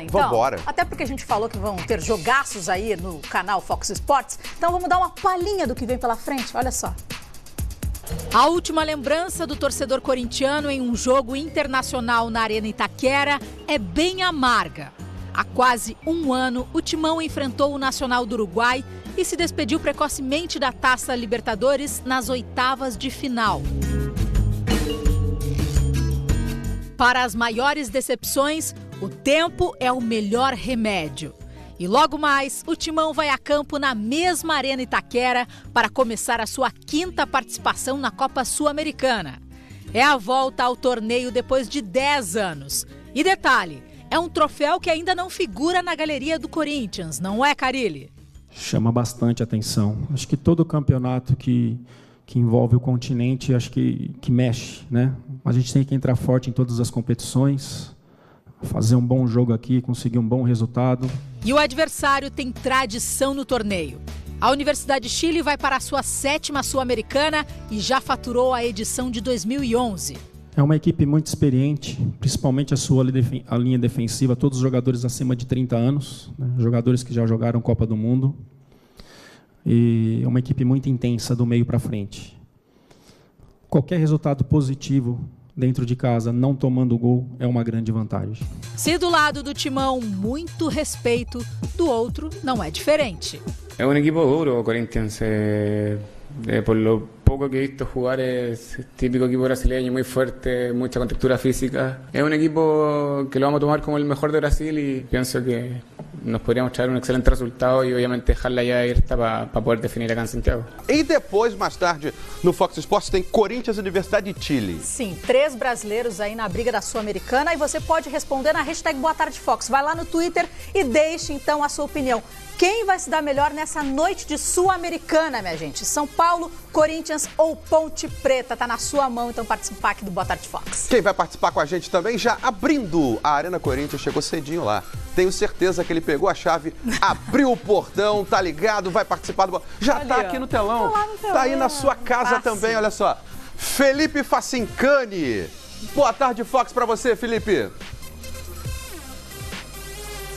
então? Vambora. Até porque a gente falou que vão ter jogaços aí no canal Fox Sports. Então vamos dar uma palhinha do que vem pela frente. Olha só. A última lembrança do torcedor corintiano em um jogo internacional na Arena Itaquera é bem amarga. Há quase um ano, o Timão enfrentou o Nacional do Uruguai e se despediu precocemente da Taça Libertadores nas oitavas de final. Para as maiores decepções, o tempo é o melhor remédio. E logo mais, o Timão vai a campo na mesma Arena Itaquera para começar a sua 5ª participação na Copa Sul-Americana. É a volta ao torneio depois de 10 anos. E detalhe, é um troféu que ainda não figura na galeria do Corinthians, não é, Carille? Chama bastante atenção. Acho que todo campeonato que envolve o continente, acho que mexe, né? A gente tem que entrar forte em todas as competições, fazer um bom jogo aqui, conseguir um bom resultado. E o adversário tem tradição no torneio. A Universidade de Chile vai para a sua 7ª Sul-Americana e já faturou a edição de 2011. É uma equipe muito experiente, principalmente a linha defensiva, todos os jogadores acima de 30 anos, né? Jogadores que já jogaram Copa do Mundo. E é uma equipe muito intensa do meio para frente. Qualquer resultado positivo dentro de casa, não tomando gol, é uma grande vantagem. Se do lado do Timão, muito respeito, do outro não é diferente. É um equipo duro, o Corinthians. Por lo poco que he visto jugar, es típico equipo brasileño, muy fuerte, mucha contextura física. Es un equipo que lo vamos a tomar como el mejor de Brasil y pienso que nos podríamos traer un excelente resultado y obviamente dejarla ya abierta para poder definir acá en Santiago. E depois, mais tarde, no Fox Sports tem Corinthians e Universidade de Chile. Sim, 3 brasileiros aí na briga da Sul-Americana e você pode responder na hashtag Boa Tarde Fox. Vai lá no Twitter e deixe então a sua opinião. Quem vai se dar melhor nessa noite de Sul-Americana, minha gente? São Paulo, Corinthians ou Ponte Preta? Tá na sua mão, então, participar aqui do Boa Tarde Fox. Quem vai participar com a gente também, já abrindo a Arena Corinthians, chegou cedinho lá. Tenho certeza que ele pegou a chave, abriu o portão, tá ligado, vai participar do... Já tá aqui no telão. Tá lá no telão. Tá aí na sua casa também, olha só. Felipe Facincani. Boa tarde, Fox, pra você, Felipe.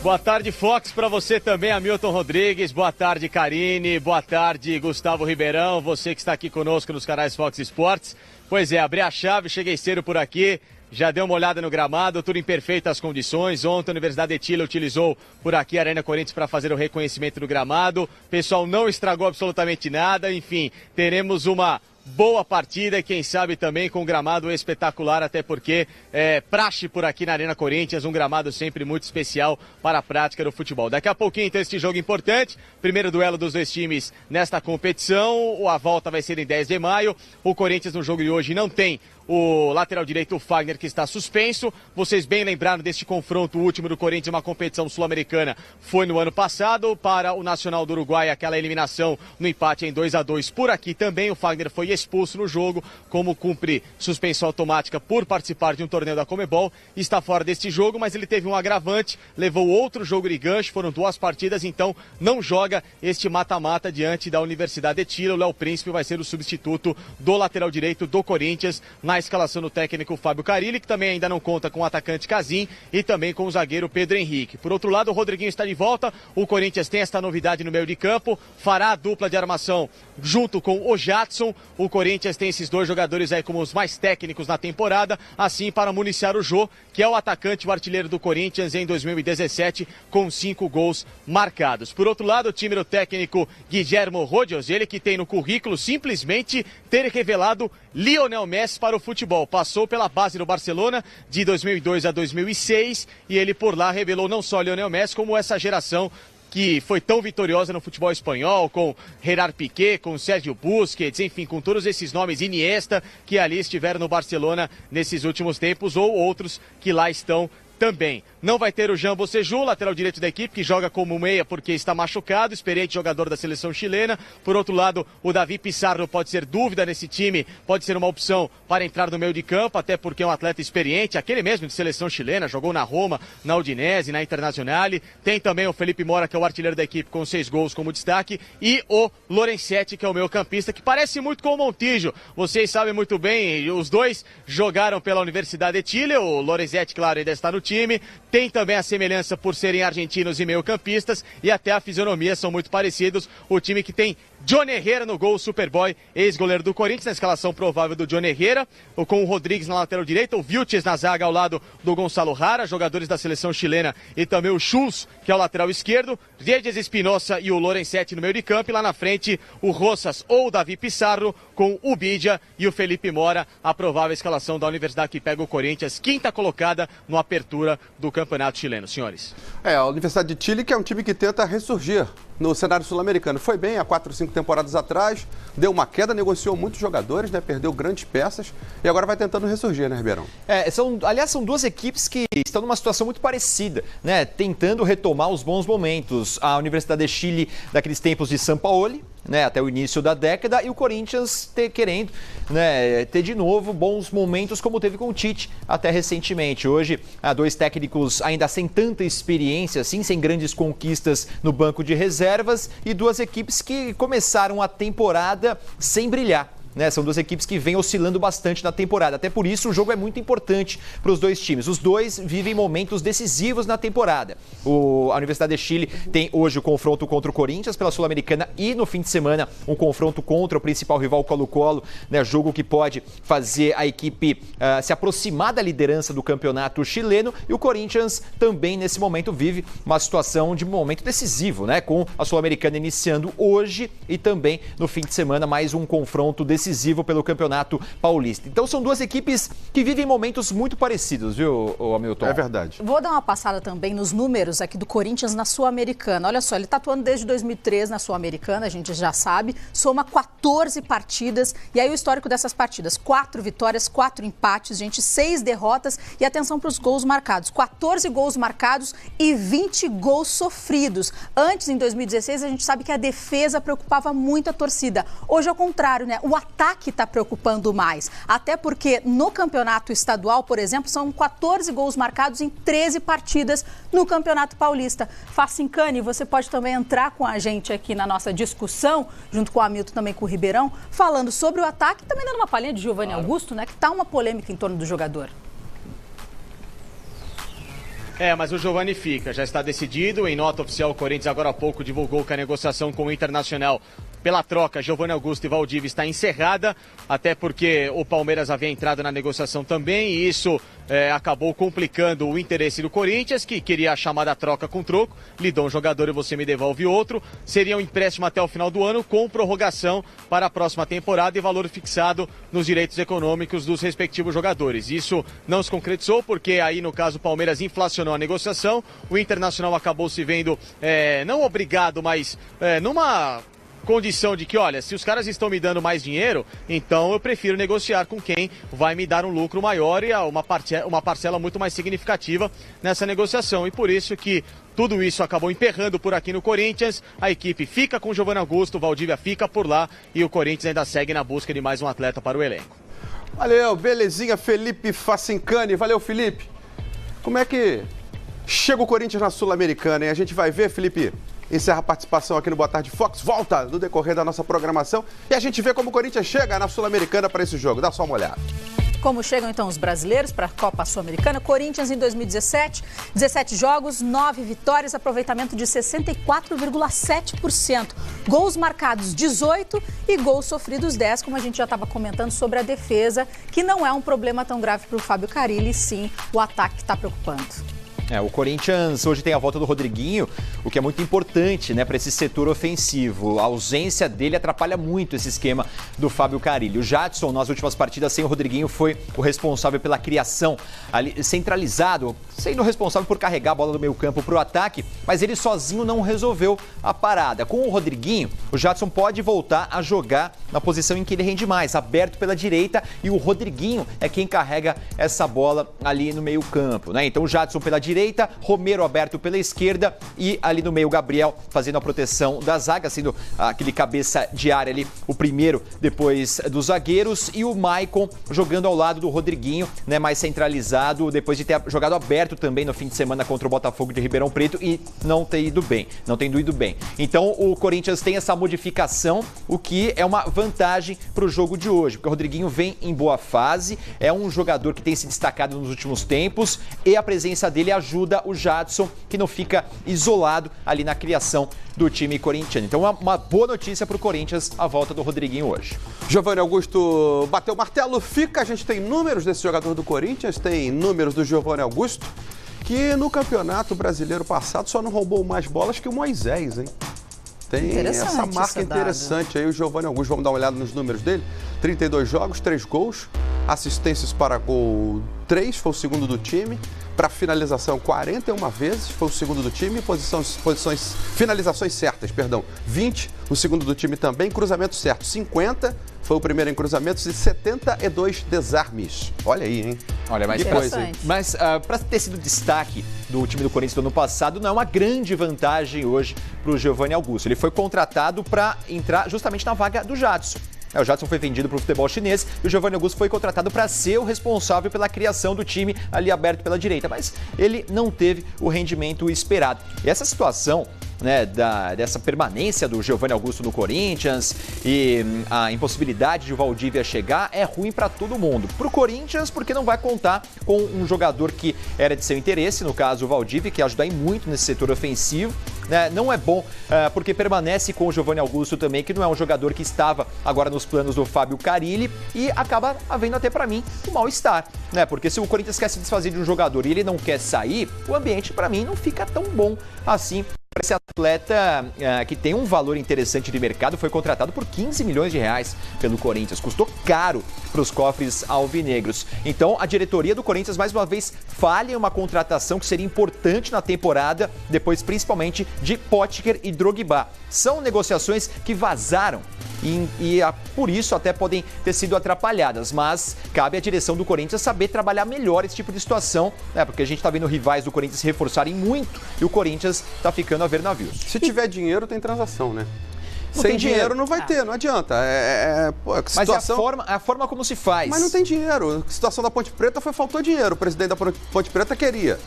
Boa tarde, Fox, para você também, Hamilton Rodrigues. Boa tarde, Karine. Boa tarde, Gustavo Ribeirão. Você que está aqui conosco nos canais Fox Sports. Pois é, abri a chave, cheguei cedo por aqui. Já deu uma olhada no gramado, tudo em perfeitas condições. Ontem a Universidade de Chile utilizou por aqui a Arena Corinthians para fazer o reconhecimento do gramado. O pessoal não estragou absolutamente nada. Enfim, teremos uma boa partida e quem sabe também com um gramado espetacular, até porque é praxe por aqui na Arena Corinthians, um gramado sempre muito especial para a prática do futebol. Daqui a pouquinho então este jogo importante, primeiro duelo dos dois times nesta competição, a volta vai ser em 10 de maio, o Corinthians no jogo de hoje não tem o lateral direito, o Fagner, que está suspenso. Vocês bem lembraram deste confronto último do Corinthians, uma competição sul-americana, foi no ano passado, para o Nacional do Uruguai, aquela eliminação no empate em 2-2. Por aqui também o Fagner foi expulso no jogo, como cumpre suspensão automática por participar de um torneio da Conmebol, está fora deste jogo, mas ele teve um agravante, levou outro jogo de gancho, foram 2 partidas, então não joga este mata-mata diante da Universidade de Chile. O Léo Príncipe vai ser o substituto do lateral direito do Corinthians, na escalação do técnico Fábio Carille, que também ainda não conta com o atacante Casim e também com o zagueiro Pedro Henrique. Por outro lado, o Rodriguinho está de volta, o Corinthians tem esta novidade no meio de campo, fará a dupla de armação junto com o Jadson. O Corinthians tem esses 2 jogadores aí como os mais técnicos na temporada, assim para municiar o Jô, que é o atacante, o artilheiro do Corinthians em 2017, com 5 gols marcados. Por outro lado, o time do técnico Guillermo Rodios, ele que tem no currículo simplesmente ter revelado Lionel Messi para o futebol. Passou pela base do Barcelona de 2002 a 2006 e ele por lá revelou não só Lionel Messi, como essa geração que foi tão vitoriosa no futebol espanhol, com Gerard Piqué, com Sérgio Busquets, enfim, com todos esses nomes, Iniesta, que ali estiveram no Barcelona nesses últimos tempos, ou outros que lá estão também. Não vai ter o Jean Bocejú, lateral direito da equipe, que joga como meia porque está machucado, experiente jogador da seleção chilena. Por outro lado, o Davi Pizarro pode ser dúvida nesse time, pode ser uma opção para entrar no meio de campo, até porque é um atleta experiente, aquele mesmo de seleção chilena, jogou na Roma, na Udinese, na Internazionale. Tem também o Felipe Mora, que é o artilheiro da equipe, com 6 gols como destaque, e o Lorenzetti, que é o meio campista, que parece muito com o Montijo. Vocês sabem muito bem, os dois jogaram pela Universidade de Chile, o Lorenzetti, claro, ainda está no time. Tem também a semelhança por serem argentinos e meio-campistas e até a fisionomia são muito parecidos. O time que tem Johnny Herrera no gol, o Superboy, ex-goleiro do Corinthians, na escalação provável do Johnny Herrera, com o Rodrigues na lateral direita, o Vilches na zaga ao lado do Gonçalo Jara, jogadores da seleção chilena, e também o Schultz, que é o lateral esquerdo, Reyes Espinosa e o Lorenzetti no meio de campo, e lá na frente o Roças ou o Davi Pizarro, com o Bidia e o Felipe Mora, a provável escalação da Universidade que pega o Corinthians, quinta colocada no apertura do campeonato chileno, senhores. A Universidade de Chile, que é um time que tenta ressurgir no cenário sul-americano. Foi bem há 4 ou 5 temporadas atrás, deu uma queda, negociou muitos jogadores, né? Perdeu grandes peças e agora vai tentando ressurgir, né, Ribeirão? São duas equipes que estão numa situação muito parecida, né? Tentando retomar os bons momentos. A Universidade de Chile, daqueles tempos de Sampaoli, né, até o início da década, e o Corinthians querendo, né, ter de novo bons momentos como teve com o Tite até recentemente. Hoje, há 2 técnicos ainda sem tanta experiência, assim, sem grandes conquistas no banco de reservas, e 2 equipes que começaram a temporada sem brilhar. São 2 equipes que vêm oscilando bastante na temporada. Até por isso o jogo é muito importante para os 2 times. Os 2 vivem momentos decisivos na temporada. A Universidade de Chile tem hoje o confronto contra o Corinthians pela Sul-Americana e no fim de semana um confronto contra o principal rival Colo-Colo, né? Jogo que pode fazer a equipe se aproximar da liderança do campeonato chileno. E o Corinthians também nesse momento vive uma situação de momento decisivo, né? Com a Sul-Americana iniciando hoje e também no fim de semana mais um confronto decisivo pelo Campeonato Paulista. Então são 2 equipes que vivem momentos muito parecidos, viu, Hamilton? É verdade. Vou dar uma passada também nos números aqui do Corinthians na Sul-Americana. Olha só, ele está atuando desde 2003 na Sul-Americana, a gente já sabe, soma 14 partidas, e aí o histórico dessas partidas, 4 vitórias, 4 empates, gente, 6 derrotas, e atenção para os gols marcados, 14 gols marcados e 20 gols sofridos. Antes, em 2016, a gente sabe que a defesa preocupava muito a torcida. Hoje, ao contrário, né? O ataque está preocupando mais. Até porque no campeonato estadual, por exemplo, são 14 gols marcados em 13 partidas no Campeonato Paulista. Facincani, você pode também entrar com a gente aqui na nossa discussão, junto com o Hamilton, também com o Ribeirão, falando sobre o ataque e também dando uma palhinha de Giovanni Augusto, né? Que está uma polêmica em torno do jogador. Mas o Giovanni fica, já está decidido. Em nota oficial, o Corinthians agora há pouco divulgou que a negociação com o Internacional pela troca Giovanni Augusto e Valdívia está encerrada, até porque o Palmeiras havia entrado na negociação também e isso acabou complicando o interesse do Corinthians, que queria a chamada troca com troco, lhe dou um jogador e você me devolve outro. Seria um empréstimo até o final do ano com prorrogação para a próxima temporada e valor fixado nos direitos econômicos dos respectivos jogadores. Isso não se concretizou porque aí no caso o Palmeiras inflacionou a negociação, o Internacional acabou se vendo não obrigado, mas numa condição de que, olha, se os caras estão me dando mais dinheiro, então eu prefiro negociar com quem vai me dar um lucro maior e uma parcela muito mais significativa nessa negociação. E por isso que tudo isso acabou emperrando por aqui no Corinthians. A equipe fica com o Giovanni Augusto, o Valdívia fica por lá e o Corinthians ainda segue na busca de mais um atleta para o elenco. Valeu, belezinha, Felipe Facincani. Valeu, Felipe. Como é que chega o Corinthians na Sul-Americana, hein? A gente vai ver, Felipe. Encerra a participação aqui no Boa Tarde Fox, volta no decorrer da nossa programação e a gente vê como o Corinthians chega na Sul-Americana para esse jogo. Dá só uma olhada. Como chegam então os brasileiros para a Copa Sul-Americana? Corinthians em 2017, 17 jogos, 9 vitórias, aproveitamento de 64,7%. Gols marcados 18 e gols sofridos 10, como a gente já estava comentando sobre a defesa, que não é um problema tão grave para o Fábio Carille, sim, o ataque que está preocupando. O Corinthians hoje tem a volta do Rodriguinho, o que é muito importante, né, para esse setor ofensivo. A ausência dele atrapalha muito esse esquema do Fábio Carille. O Jadson, nas últimas partidas sem o Rodriguinho, foi o responsável pela criação, ali, centralizado, sendo responsável por carregar a bola do meio campo para o ataque, mas ele sozinho não resolveu a parada. Com o Rodriguinho, o Jadson pode voltar a jogar na posição em que ele rende mais, aberto pela direita, e o Rodriguinho é quem carrega essa bola ali no meio campo, né? Então o Jadson pela direita, direita, Romero aberto pela esquerda e ali no meio o Gabriel fazendo a proteção da zaga, sendo aquele cabeça de área ali, o primeiro depois dos zagueiros, e o Maicon jogando ao lado do Rodriguinho, né, mais centralizado, depois de ter jogado aberto também no fim de semana contra o Botafogo de Ribeirão Preto e não tem ido bem. Então o Corinthians tem essa modificação, o que é uma vantagem para o jogo de hoje, porque o Rodriguinho vem em boa fase, é um jogador que tem se destacado nos últimos tempos e a presença dele ajuda o Jadson, que não fica isolado ali na criação do time corintiano. Então uma boa notícia para o Corinthians a volta do Rodriguinho hoje. Giovanni Augusto bateu o martelo, a gente tem números desse jogador do Corinthians, tem números do Giovanni Augusto, que no Campeonato Brasileiro passado só não roubou mais bolas que o Moisés, hein? Tem essa marca interessante aí, o Giovanni Augusto. Vamos dar uma olhada nos números dele. 32 jogos, 3 gols, assistências para gol 3, foi o segundo do time. Para finalização, 41 vezes, foi o segundo do time. Finalizações certas, 20, o segundo do time também. Cruzamento certo, 50, foi o primeiro em cruzamentos, e 72 desarmes. Olha aí, hein? Olha, mas para ter sido destaque do time do Corinthians do ano passado, não é uma grande vantagem hoje para o Giovanni Augusto. Ele foi contratado para entrar justamente na vaga do Jadson. O Jadson foi vendido para o futebol chinês e o Giovanni Augusto foi contratado para ser o responsável pela criação do time ali aberto pela direita, mas ele não teve o rendimento esperado. E essa situação, né, dessa permanência do Giovanni Augusto no Corinthians e a impossibilidade de o Valdívia chegar é ruim para todo mundo. Para o Corinthians, porque não vai contar com um jogador que era de seu interesse, no caso o Valdívia, que ia ajudar muito nesse setor ofensivo. Não é bom, porque permanece com o Giovanni Augusto também, que não é um jogador que estava agora nos planos do Fábio Carille, e acaba havendo até para mim um mal-estar, né? Porque se o Corinthians quer se desfazer de um jogador e ele não quer sair, o ambiente para mim não fica tão bom assim. Esse atleta que tem um valor interessante de mercado foi contratado por 15 milhões de reais pelo Corinthians. Custou caro para os cofres alvinegros. Então, a diretoria do Corinthians, mais uma vez, falha em uma contratação que seria importante na temporada, depois principalmente de Potker e Drogba. São negociações que vazaram e por isso até podem ter sido atrapalhadas, mas cabe à direção do Corinthians saber trabalhar melhor esse tipo de situação, né? Porque a gente está vendo rivais do Corinthians se reforçarem muito e o Corinthians está ficando a ver navios. Se tiver dinheiro, tem transação, né? Sem dinheiro não vai ter, não adianta. Situação... Mas é a forma como se faz. Mas não tem dinheiro. A situação da Ponte Preta faltou dinheiro. O presidente da Ponte Preta queria.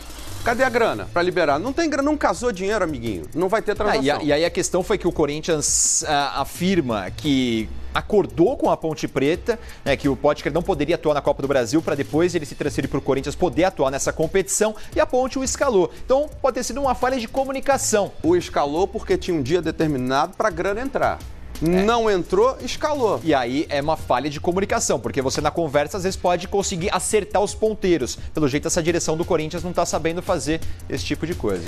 Cadê a grana para liberar? Não tem grana, não casou dinheiro, amiguinho. Não vai ter transação. E aí a questão foi que o Corinthians afirma que acordou com a Ponte Preta, né, que o Potker não poderia atuar na Copa do Brasil para depois ele se transferir para o Corinthians poder atuar nessa competição, e a Ponte o escalou. Então pode ter sido uma falha de comunicação. O escalou porque tinha um dia determinado para a grana entrar. Não entrou, escalou. E aí é uma falha de comunicação, porque você na conversa às vezes pode conseguir acertar os ponteiros. Pelo jeito essa direção do Corinthians não está sabendo fazer esse tipo de coisa.